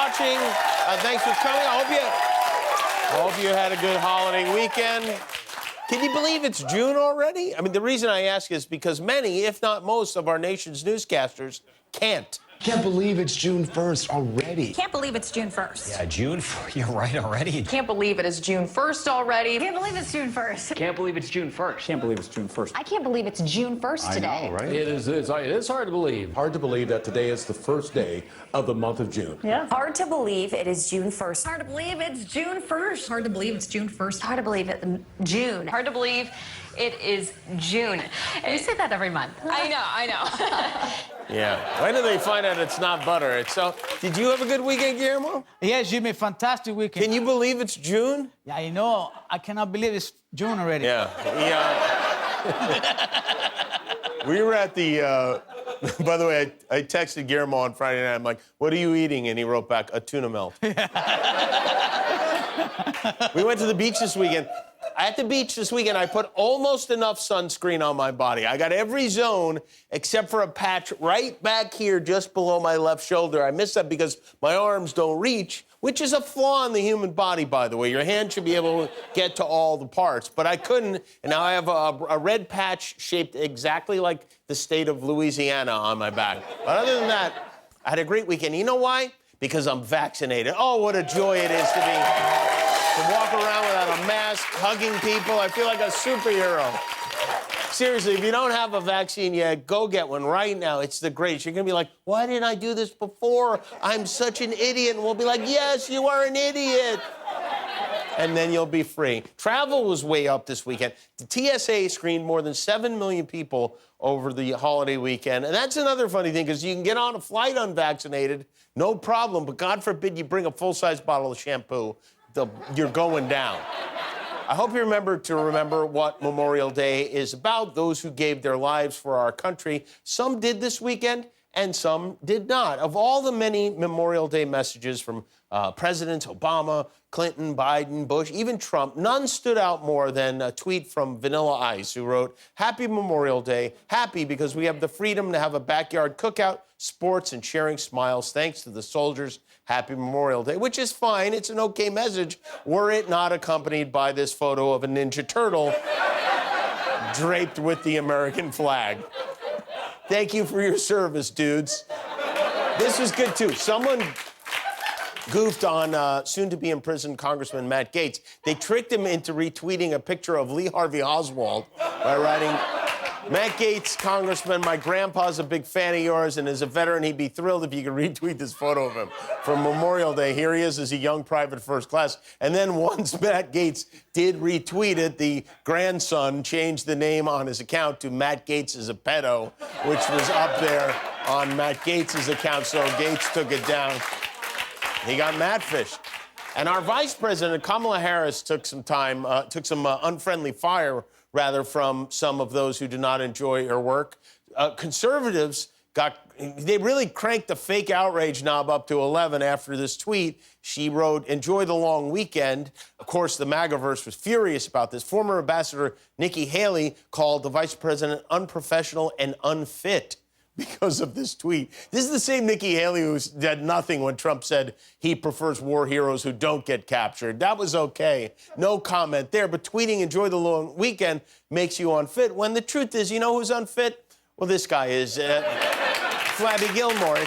watching. Thanks for coming. I hope you had a good holiday weekend. Can you believe it's June already? I mean, the reason I ask is because many, if not most, of our nation's newscasters can't. Can't believe it's June 1st already. Can't believe it's June 1st. Yeah, June, you're right already. Can't believe it is June 1st already. Can't believe it's June 1st. Can't believe it's June 1st. Can't believe it's June 1st. I can't believe it's June 1st today. I know, right? It is hard to believe. Hard to believe that today is the first day of the month of June. Yeah. Hard to believe it is June 1st. Hard to believe it's June 1st. Hard to believe it's June 1st. Hard to believe it, June. Hard to believe it is June. You say that every month. I know. Yeah. When do they find out it's not butter? So, did you have a good weekend, Guillermo? Yes, Jimmy, fantastic weekend. Can you believe it's June? Yeah, I know. I cannot believe it's June already. Yeah. We were at the, by the way, I texted Guillermo on Friday night. I'm like, what are you eating? And he wrote back, a tuna melt. We went to the beach this weekend. At the beach this weekend, I put almost enough sunscreen on my body. I got every zone except for a patch right back here just below my left shoulder. I missed that because my arms don't reach, which is a flaw in the human body, by the way. Your hand should be able to get to all the parts, but I couldn't, and now I have a red patch shaped exactly like the state of Louisiana on my back. But other than that, I had a great weekend. You know why? Because I'm vaccinated. Oh, what a joy it is to walk around without a mask, hugging people. I feel like a superhero. Seriously, if you don't have a vaccine yet, go get one right now. It's the greatest. You're going to be like, why didn't I do this before? I'm such an idiot. And we'll be like, yes, you are an idiot. And then you'll be free. Travel was way up this weekend. The TSA screened more than 7 million people over the holiday weekend. And that's another funny thing, because you can get on a flight unvaccinated, no problem, but God forbid you bring a full-size bottle of shampoo. You're going down. I hope you remember what Memorial Day is about, those who gave their lives for our country. Some did this weekend, and some did not. Of all the many Memorial Day messages from Presidents Obama, Clinton, Biden, Bush, even Trump, none stood out more than a tweet from Vanilla Ice, who wrote, "Happy Memorial Day. Happy because we have the freedom to have a backyard cookout, sports, and sharing smiles. Thanks to the soldiers. Happy Memorial Day," which is fine. It's an okay message, were it not accompanied by this photo of a Ninja Turtle draped with the American flag. Thank you for your service, dudes. This was good, too. Someone goofed on soon-to-be-in-prison Congressman Matt Gaetz. They tricked him into retweeting a picture of Lee Harvey Oswald by writing, "Matt Gaetz, Congressman, my grandpa's a big fan of yours, and as a veteran, he'd be thrilled if you could retweet this photo of him from Memorial Day. Here he is as a young private first class." And then once Matt Gaetz did retweet it, the grandson changed the name on his account to Matt Gaetz is a pedo, which was up there on Matt Gaetz's account, so Gaetz took it down. He got Matt-fished. And our vice president, Kamala Harris, took some unfriendly fire, rather, from some of those who do not enjoy her work. Conservatives they really cranked the fake outrage knob up to 11 after this tweet. She wrote, "Enjoy the long weekend." Of course, the MAGAverse was furious about this. Former Ambassador Nikki Haley called the vice president unprofessional and unfit because of this tweet. This is the same Nikki Haley who did nothing when Trump said he prefers war heroes who don't get captured. That was okay. No comment there. But tweeting "enjoy the long weekend" makes you unfit, when the truth is, you know who's unfit? Well, this guy is. Flabby Gilmore.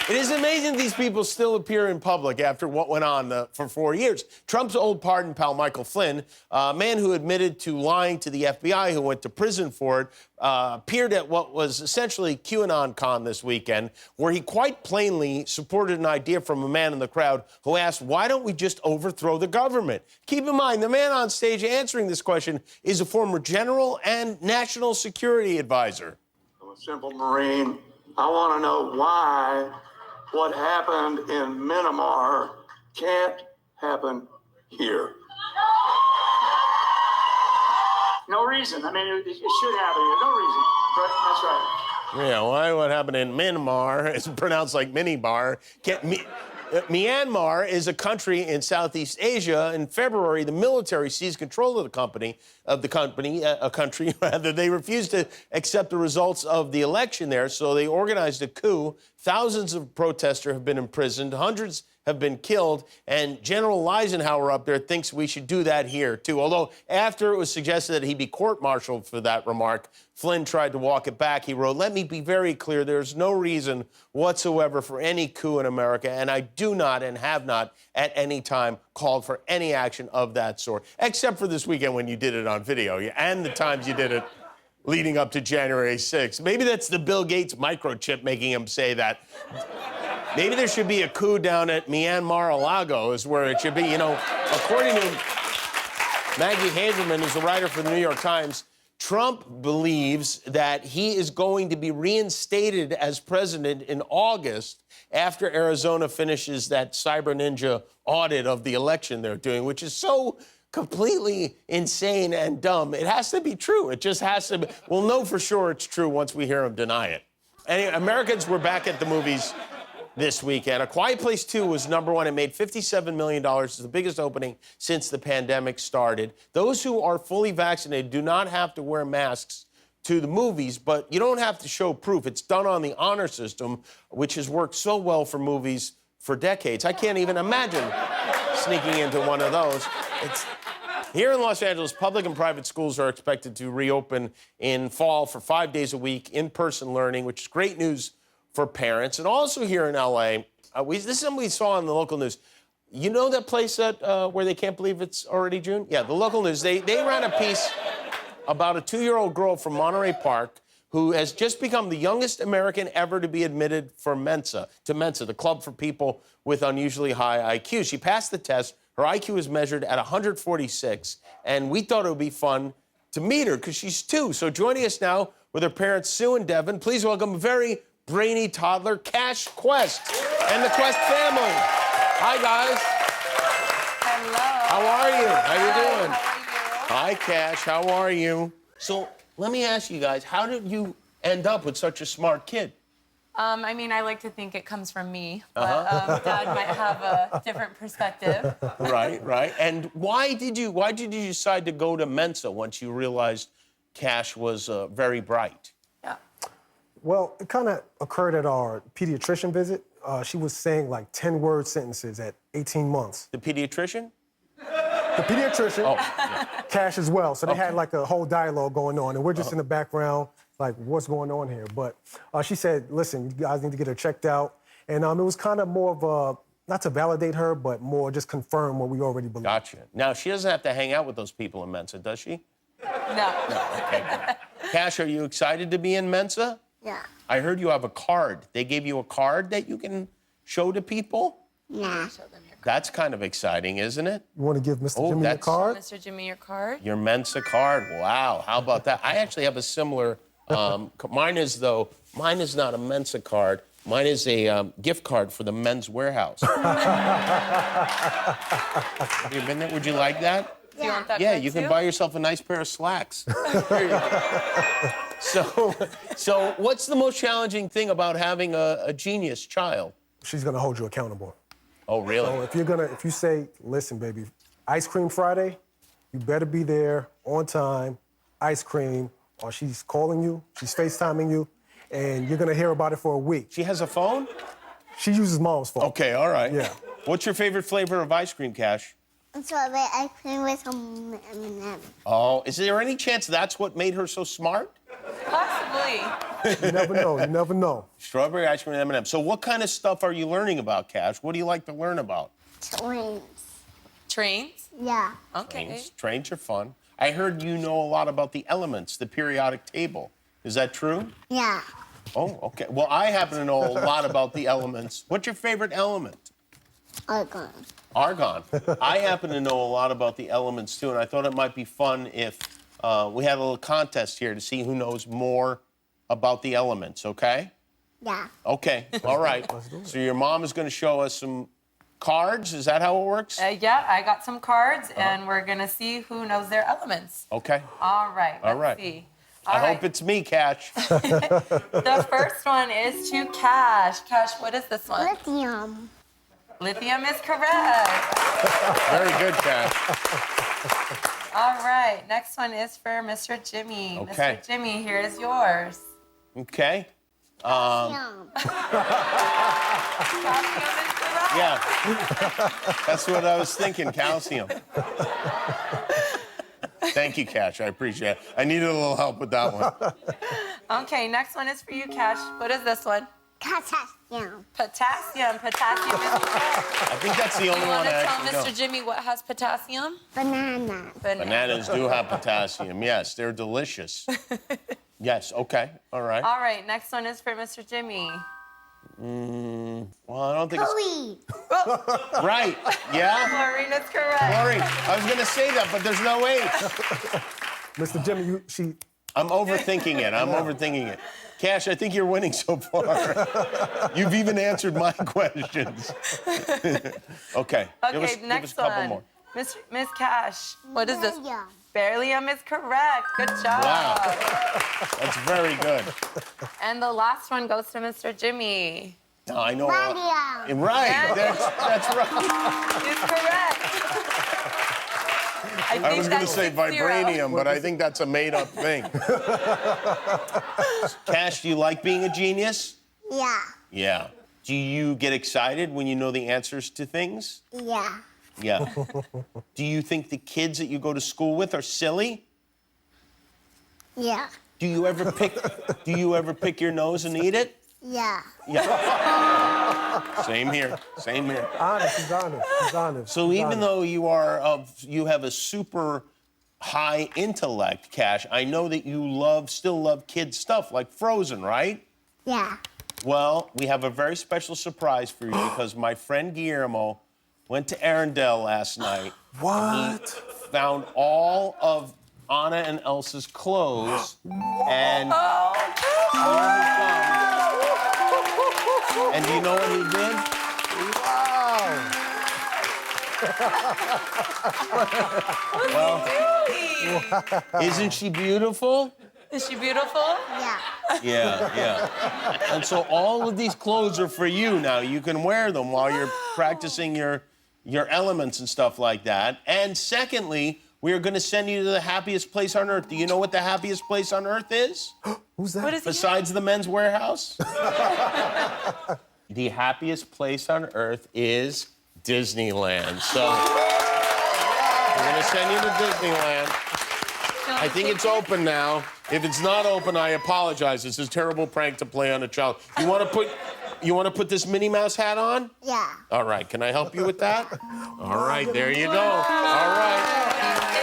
It is amazing these people still appear in public after what went on for 4 years. Trump's old pardon pal, Michael Flynn, a man who admitted to lying to the FBI, who went to prison for it, appeared at what was essentially QAnon Con this weekend, where he quite plainly supported an idea from a man in the crowd who asked, why don't we just overthrow the government? Keep in mind, the man on stage answering this question is a former general and national security advisor. I'm a simple Marine. I want to know why what happened in Myanmar can't happen here. No reason. I mean, it should happen here. No reason. That's right. Yeah, why what happened in Myanmar is pronounced like mini bar. Myanmar is a country in Southeast Asia. In February, the military seized control of the country rather. They refused to accept the results of the election there, so they organized a coup. Thousands of protesters have been imprisoned. Hundreds have been killed, and General Eisenhower up there thinks we should do that here, too. Although, after it was suggested that he be court-martialed for that remark, Flynn tried to walk it back. He wrote, "Let me be very clear, there's no reason whatsoever for any coup in America, and I do not and have not at any time called for any action of that sort, except for this weekend when you did it on video, and the times you did it leading up to January 6th. Maybe that's the Bill Gates microchip making him say that. Maybe there should be a coup down at Myanmar-a-Lago is where it should be. You know, according to Maggie Haberman, who's a writer for the New York Times, Trump believes that he is going to be reinstated as president in August after Arizona finishes that cyber ninja audit of the election they're doing, which is so completely insane and dumb. It has to be true. It just has to be. We'll know for sure it's true once we hear him deny it. Anyway, Americans were back at the movies this weekend. A Quiet Place 2 was #1. It made $57 million. It's the biggest opening since the pandemic started. Those who are fully vaccinated do not have to wear masks to the movies, but you don't have to show proof. It's done on the honor system, which has worked so well for movies for decades. I can't even imagine sneaking into one of those. Here in Los Angeles, public and private schools are expected to reopen in fall for 5 days a week, in-person learning, which is great news for parents. And also here in L.A., this is something we saw on the local news. You know that place where they can't believe it's already June? Yeah, the local news. They ran a piece about a 2-year-old girl from Monterey Park who has just become the youngest American ever to be admitted to Mensa, the club for people with unusually high IQ. She passed the test. Her IQ is measured at 146, and we thought it would be fun to meet her because she's 2. So joining us now with her parents, Sue and Devin, please welcome a very brainy toddler, Cash Quest, and the Quest family. Hi, guys. Hello. How are you? How you doing? How are you? Hi, Cash. How are you? So let me ask you guys, how did you end up with such a smart kid? I mean, I like to think it comes from me, but Dad might have a different perspective. Right. And why did you decide to go to Mensa once you realized Cash was very bright? Yeah. Well, it kind of occurred at our pediatrician visit. She was saying like 10-word sentences at 18 months. The pediatrician? The pediatrician, Cash as well. So they had like a whole dialogue going on, and we're just in the background, like, what's going on here? But she said, listen, you guys need to get her checked out. And it was kind of more of a, not to validate her, but more just confirm what we already believe. Gotcha. Now, she doesn't have to hang out with those people in Mensa, does she? No. Okay, good. Cash, are you excited to be in Mensa? Yeah. I heard you have a card. They gave you a card that you can show to people? Yeah. That's kind of exciting, isn't it? You want to give Mr. Jimmy your card? Mr. Jimmy, your card? Your Mensa card. Wow. How about that? I actually have a similar. Mine is not a Mensa card. Mine is a gift card for the Men's Warehouse. Have you been there? Would you like that? Do you want that Yeah, card you can too? buy yourself a nice pair of slacks. There you go. So what's the most challenging thing about having a genius child? She's gonna hold you accountable. Oh, really? So if you say, listen, baby, ice cream Friday, you better be there on time, ice cream, or she's calling you, she's FaceTiming you, and you're gonna hear about it for a week. She has a phone? She uses mom's phone. Okay, all right. Yeah. What's your favorite flavor of ice cream, Cash? Strawberry ice cream with some M&M. Oh, is there any chance that's what made her so smart? Possibly. You never know, you never know. Strawberry ice cream and M&M. So what kind of stuff are you learning about, Cash? What do you like to learn about? Twins. Trains? Yeah. Okay. Trains are fun. I heard you know a lot about the elements, the periodic table. Is that true? Yeah. Oh, okay. Well, I happen to know a lot about the elements. What's your favorite element? Argon. Argon. I happen to know a lot about the elements, too, and I thought it might be fun if we had a little contest here to see who knows more about the elements, okay? Yeah. Okay, all right. So your mom is going to show us some cards. Is that how it works? Yeah, I got some cards, and we're going to see who knows their elements. Okay. All right, All right. let's see. I hope it's me, Cash. The first one is to Cash. Cash, what is this one? Lithium. Lithium is correct. Very good, Cash. All right, next one is for Mr. Jimmy. Okay. Mr. Jimmy, here is yours. Okay. Yum. Calcium is correct. Yeah. That's what I was thinking, calcium. Thank you, Cash. I appreciate it. I needed a little help with that one. Okay, next one is for you, Cash. What is this one? Potassium. Potassium. Potassium is correct. I think that's the only You one want I to tell actually Mr. know. Jimmy what has potassium? Banana. Bananas do have potassium. Yes, they're delicious. Yes, okay. All right. All right, next one is for Mr. Jimmy. Well, I don't think it's... Chlorine. Right. Yeah? Chlorine is correct. Chlorine. I was going to say that, but there's no H. Mr. Jimmy, I'm overthinking it. I'm overthinking it. Cash, I think you're winning so far. You've even answered my questions. Okay. Okay, give next us a couple one. more. Miss Cash, what is this? Beryllium. Beryllium is correct. Good job. Wow. That's very good. And the last one goes to Mr. Jimmy. No, I know. Radium. Right. That's right. He's correct. I was going to that's say 6-0. vibranium, but I think that's a made-up thing. Cash, do you like being a genius? Yeah. Yeah. Do you get excited when you know the answers to things? Yeah. Yeah. Do you think the kids that you go to school with are silly? Yeah. Do you ever pick your nose and eat it? Yeah. Yeah. Same here. Same here. honest, he's honest. He's honest. So he's even honest. though you have a super high intellect, Cash, I know that you still love kids stuff like Frozen, right? Yeah. Well, we have a very special surprise for you because my friend Guillermo went to Arendelle last night. What? He found all of Anna and Elsa's clothes, and here he comes. And do you know what he did? Well, isn't she beautiful? Is she beautiful? Yeah. Yeah. And so all of these clothes are for you now. You can wear them while you're practicing your elements and stuff like that. And secondly, we are going to send you to the happiest place on earth. Do you know what the happiest place on earth is? Who's that? What is he? Besides the Men's Warehouse? The happiest place on earth is Disneyland. So we're going to send you to Disneyland. I think it's open now. If it's not open, I apologize. It's a terrible prank to play on a child. You want to put this Minnie Mouse hat on? Yeah. All right. Can I help you with that? All right. There you go. All right.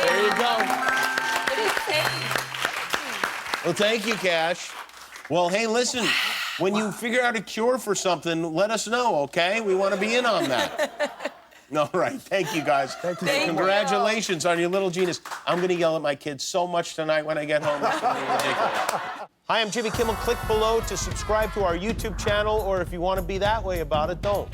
There you go. Well, thank you, Cash. Well, hey, listen. When you figure out a cure for something, let us know, okay? We want to be in on that. All right. Thank you, guys. Thank you. Congratulations on your little genius. I'm going to yell at my kids so much tonight when I get home. It's going to be ridiculous. Hi, I'm Jimmy Kimmel. Click below to subscribe to our YouTube channel, or if you want to be that way about it, don't.